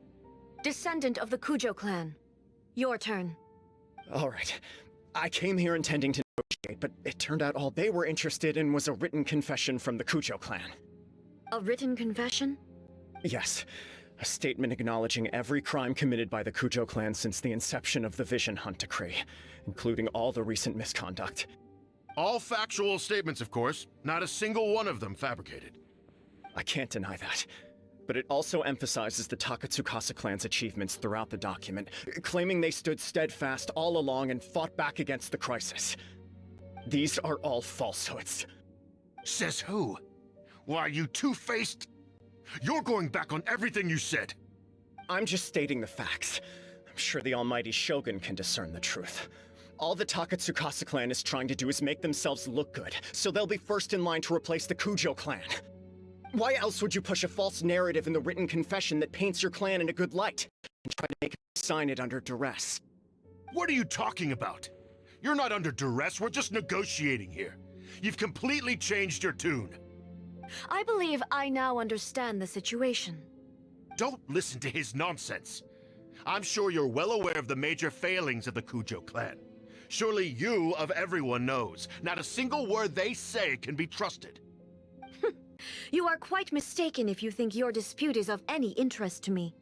Descendant of the Kujo clan. Your turn. All right. I came here intending to negotiate, but it turned out all they were interested in was a written confession from the Kujo clan. A written confession? Yes. A statement acknowledging every crime committed by the Kujo clan since the inception of the Vision Hunt Decree, including all the recent misconduct. All factual statements, of course. Not a single one of them fabricated. I can't deny that. But it also emphasizes the Takatsukasa clan's achievements throughout the document, claiming they stood steadfast all along and fought back against the crisis. These are all falsehoods. Says who? Why, you two-faced... You're going back on everything you said. I'm just stating the facts. I'm sure the almighty Shogun can discern the truth. All the Takatsukasa clan is trying to do is make themselves look good, so they'll be first in line to replace the Kujo clan. Why else would you push a false narrative in the written confession that paints your clan in a good light, and try to make them sign it under duress? What are you talking about? You're not under duress, we're just negotiating here. You've completely changed your tune. I believe I now understand the situation. Don't listen to his nonsense. I'm sure you're well aware of the major failings of the Kujo clan. Surely you, of everyone, knows. Not a single word they say can be trusted. You are quite mistaken if you think your dispute is of any interest to me.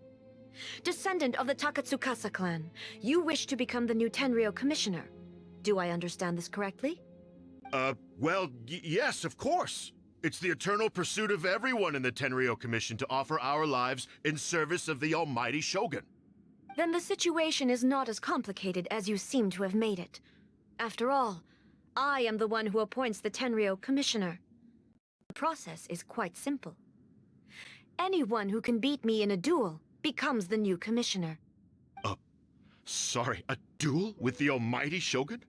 Descendant of the Takatsukasa clan, you wish to become the new Tenryou commissioner. Do I understand this correctly? Well, yes, of course. It's the eternal pursuit of everyone in the Tenryou Commission to offer our lives in service of the almighty Shogun. Then the situation is not as complicated as you seem to have made it. After all, I am the one who appoints the Tenryou commissioner. The process is quite simple. Anyone who can beat me in a duel becomes the new commissioner. Sorry, a duel with the almighty Shogun?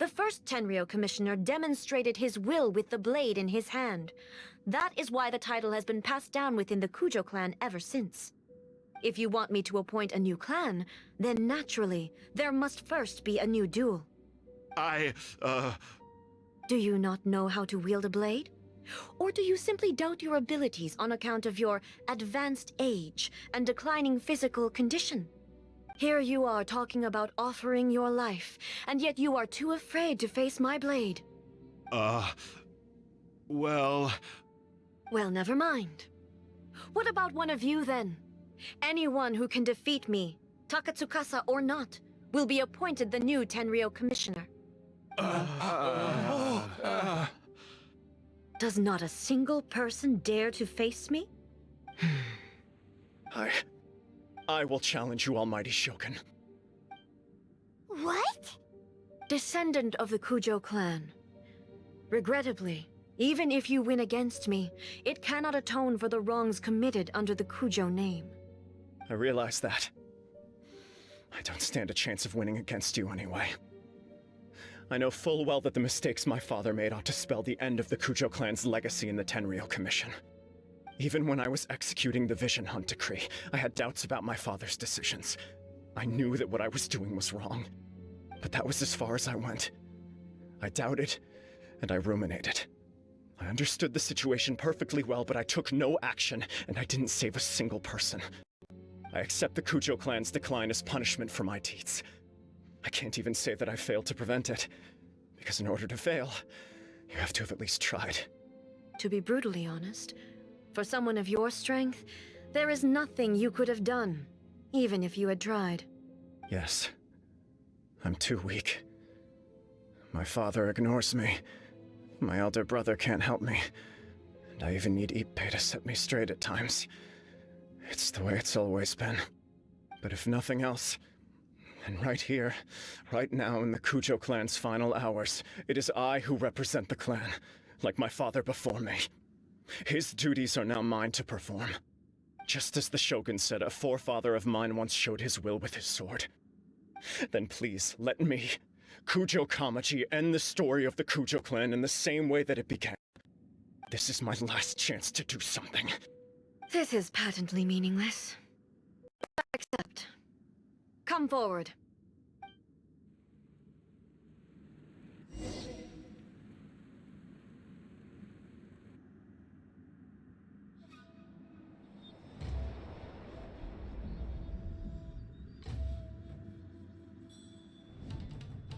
The first Tenryou commissioner demonstrated his will with the blade in his hand. That is why the title has been passed down within the Kujo clan ever since. If you want me to appoint a new clan, then naturally, there must first be a new duel. Do you not know how to wield a blade? Or do you simply doubt your abilities on account of your advanced age and declining physical condition? Here you are talking about offering your life, and yet you are too afraid to face my blade. Well... Well, never mind. What about one of you, then? Anyone who can defeat me, Takatsukasa or not, will be appointed the new Tenryou commissioner. Does not a single person dare to face me? I will challenge you, almighty Shogun. What? Descendant of the Kujo clan. Regrettably, even if you win against me, it cannot atone for the wrongs committed under the Kujo name. I realize that. I don't stand a chance of winning against you anyway. I know full well that the mistakes my father made ought to spell the end of the Kujo clan's legacy in the Tenryou Commission. Even when I was executing the Vision Hunt Decree, I had doubts about my father's decisions. I knew that what I was doing was wrong. But that was as far as I went. I doubted, and I ruminated. I understood the situation perfectly well, but I took no action, and I didn't save a single person. I accept the Kujo clan's decline as punishment for my deeds. I can't even say that I failed to prevent it, because in order to fail, you have to have at least tried. To be brutally honest, for someone of your strength, there is nothing you could have done, even if you had tried. Yes. I'm too weak. My father ignores me. My elder brother can't help me. And I even need Ippei to set me straight at times. It's the way it's always been. But if nothing else, then right here, right now in the Kujo clan's final hours, it is I who represent the clan, like my father before me. His duties are now mine to perform. Just as the Shogun said a forefather of mine once showed his will with his sword. Then please, let me, Kujo Kamaji, end the story of the Kujo clan in the same way that it began. This is my last chance to do something. This is patently meaningless. Come forward.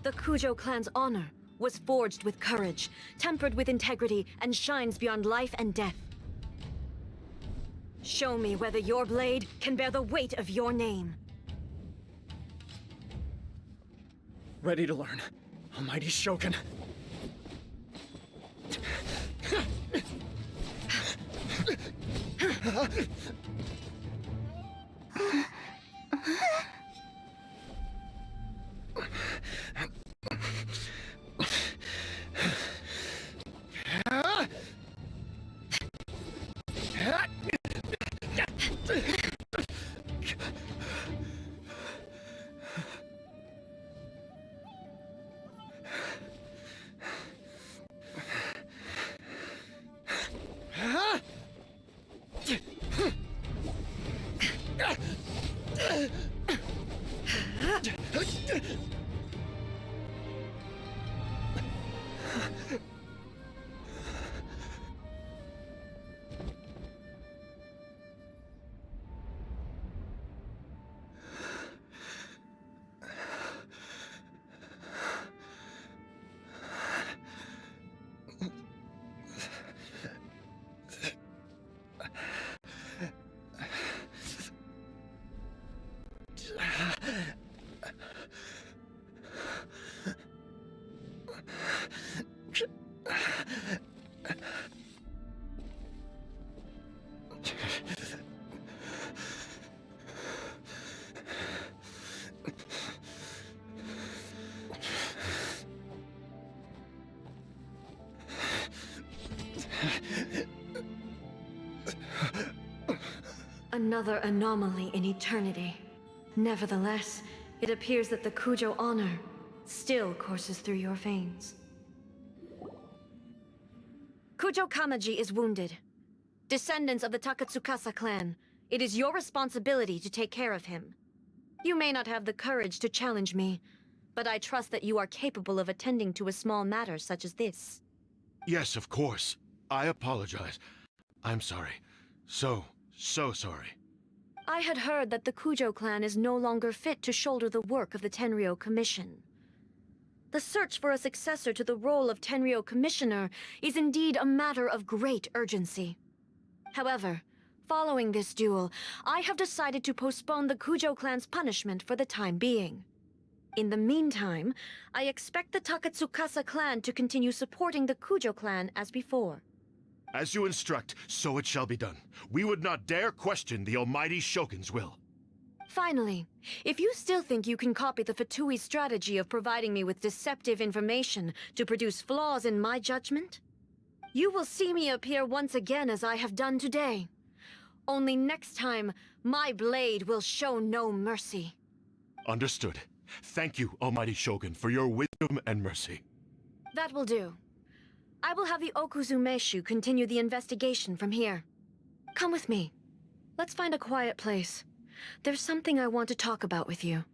The Kujo clan's honor was forged with courage, tempered with integrity, and shines beyond life and death. Show me whether your blade can bear the weight of your name. Ready to learn. Almighty Shogun. Another anomaly in eternity. Nevertheless, it appears that the Kujo honor still courses through your veins. Kujo Kamaji is wounded. Descendants of the Takatsukasa clan, it is your responsibility to take care of him. You may not have the courage to challenge me, but I trust that you are capable of attending to a small matter such as this. Yes, of course. I apologize. I'm sorry. So sorry. I had heard that the Kujo clan is no longer fit to shoulder the work of the Tenryou Commission. The search for a successor to the role of Tenryou Commissioner is indeed a matter of great urgency. However, following this duel, I have decided to postpone the Kujo clan's punishment for the time being. In the meantime, I expect the Takatsukasa clan to continue supporting the Kujo clan as before. As you instruct, so it shall be done. We would not dare question the almighty Shogun's will. Finally, if you still think you can copy the Fatui's strategy of providing me with deceptive information to produce flaws in my judgment, you will see me appear once again as I have done today. Only next time, my blade will show no mercy. Understood. Thank you, almighty Shogun, for your wisdom and mercy. That will do. I will have the Okuzumeshu continue the investigation from here. Come with me. Let's find a quiet place. There's something I want to talk about with you.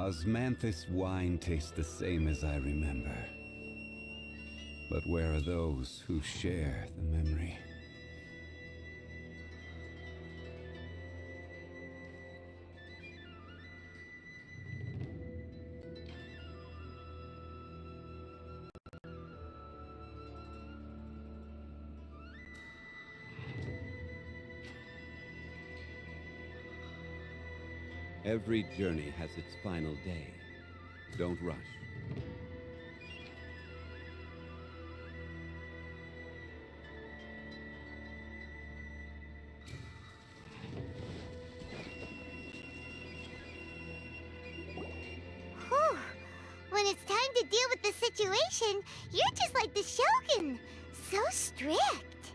Osmanthus wine tastes the same as I remember. But where are those who share the memory? Every journey has its final day. Don't rush. Whew. When it's time to deal with the situation, you're just like the Shogun. So strict.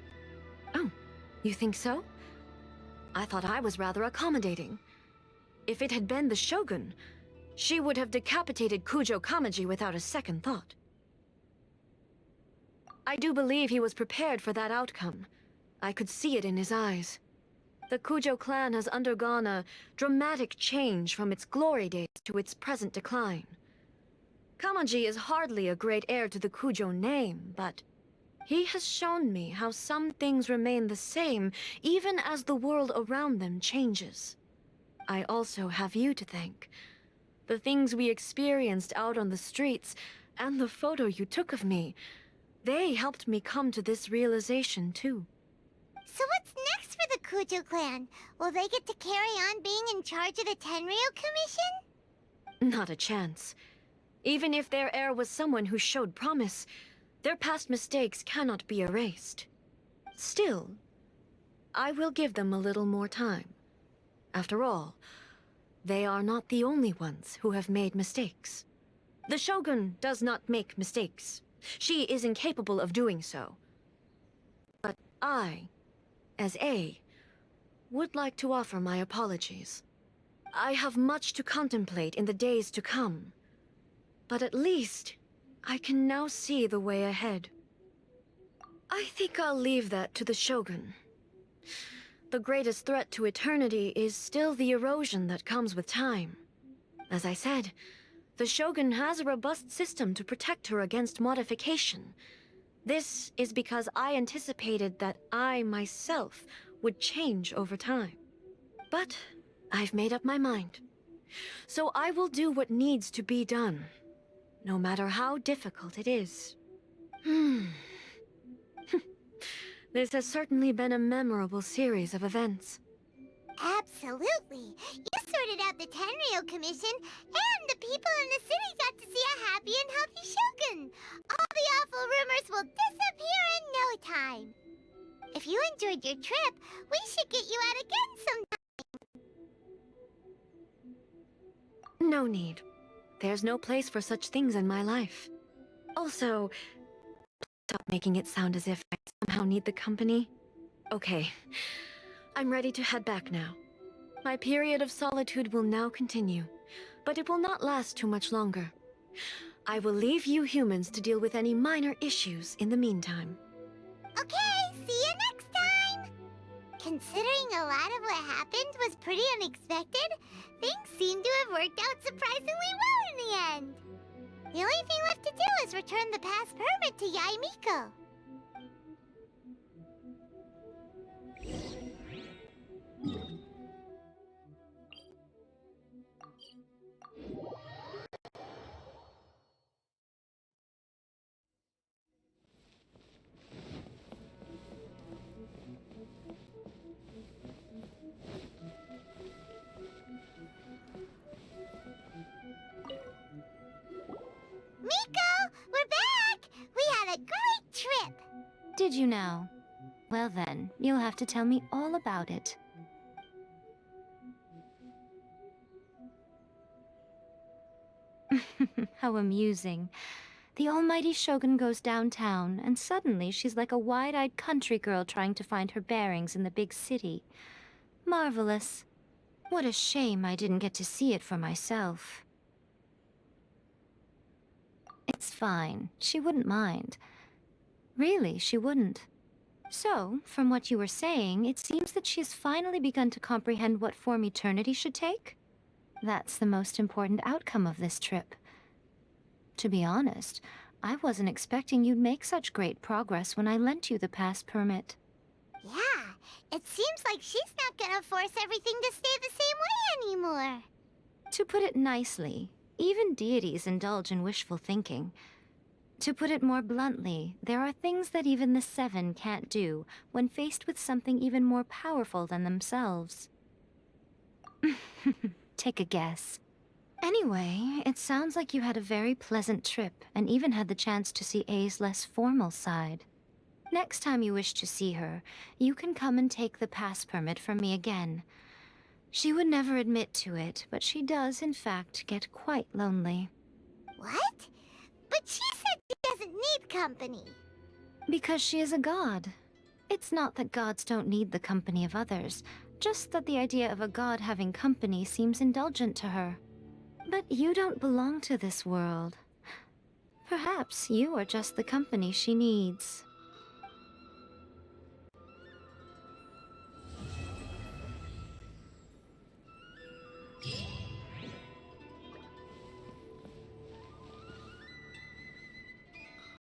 Oh, you think so? I thought I was rather accommodating. If it had been the Shogun, she would have decapitated Kujo Kamaji without a second thought. I do believe he was prepared for that outcome. I could see it in his eyes. The Kujo clan has undergone a dramatic change from its glory days to its present decline. Kamaji is hardly a great heir to the Kujo name, but he has shown me how some things remain the same even as the world around them changes. I also have you to thank. The things we experienced out on the streets, and the photo you took of me, they helped me come to this realization too. So what's next for the Kujo clan? Will they get to carry on being in charge of the Tenryo Commission? Not a chance. Even if their heir was someone who showed promise, their past mistakes cannot be erased. Still, I will give them a little more time. After all, they are not the only ones who have made mistakes. The Shogun does not make mistakes. She is incapable of doing so. But I, as A, would like to offer my apologies. I have much to contemplate in the days to come. But at least, I can now see the way ahead. I think I'll leave that to the Shogun. The greatest threat to eternity is still the erosion that comes with time. As I said, the Shogun has a robust system to protect her against modification. This is because I anticipated that I myself would change over time. But I've made up my mind. So I will do what needs to be done, no matter how difficult it is. This has certainly been a memorable series of events. Absolutely. You sorted out the Tenryo Commission, and the people in the city got to see a happy and healthy Shogun. All the awful rumors will disappear in no time. If you enjoyed your trip, we should get you out again sometime. No need. There's no place for such things in my life. Also, stop making it sound as if I somehow need the company. Okay, I'm ready to head back now. My period of solitude will now continue, but it will not last too much longer. I will leave you humans to deal with any minor issues in the meantime. Okay, see you next time! Considering a lot of what happened was pretty unexpected, things seem to have worked out surprisingly well in the end. The only thing left to do is return the pass permit to Yaimiko. Miko, we're back! We had a great trip! Did you now? Well then, you'll have to tell me all about it. How amusing. The almighty Shogun goes downtown, and suddenly she's like a wide-eyed country girl trying to find her bearings in the big city. Marvelous. What a shame I didn't get to see it for myself. It's fine. She wouldn't mind. Really, she wouldn't. So, from what you were saying, it seems that she has finally begun to comprehend what form eternity should take? That's the most important outcome of this trip. To be honest, I wasn't expecting you'd make such great progress when I lent you the pass permit. Yeah, it seems like she's not gonna force everything to stay the same way anymore. To put it nicely, even deities indulge in wishful thinking. To put it more bluntly, there are things that even the Seven can't do when faced with something even more powerful than themselves. Take a guess. Anyway, it sounds like you had a very pleasant trip and even had the chance to see A's less formal side. Next time you wish to see her, you can come and take the pass permit from me again. She would never admit to it, but she does, in fact, get quite lonely. What? But she said she doesn't need company. Because she is a god. It's not that gods don't need the company of others, just that the idea of a god having company seems indulgent to her. But you don't belong to this world. Perhaps you are just the company she needs.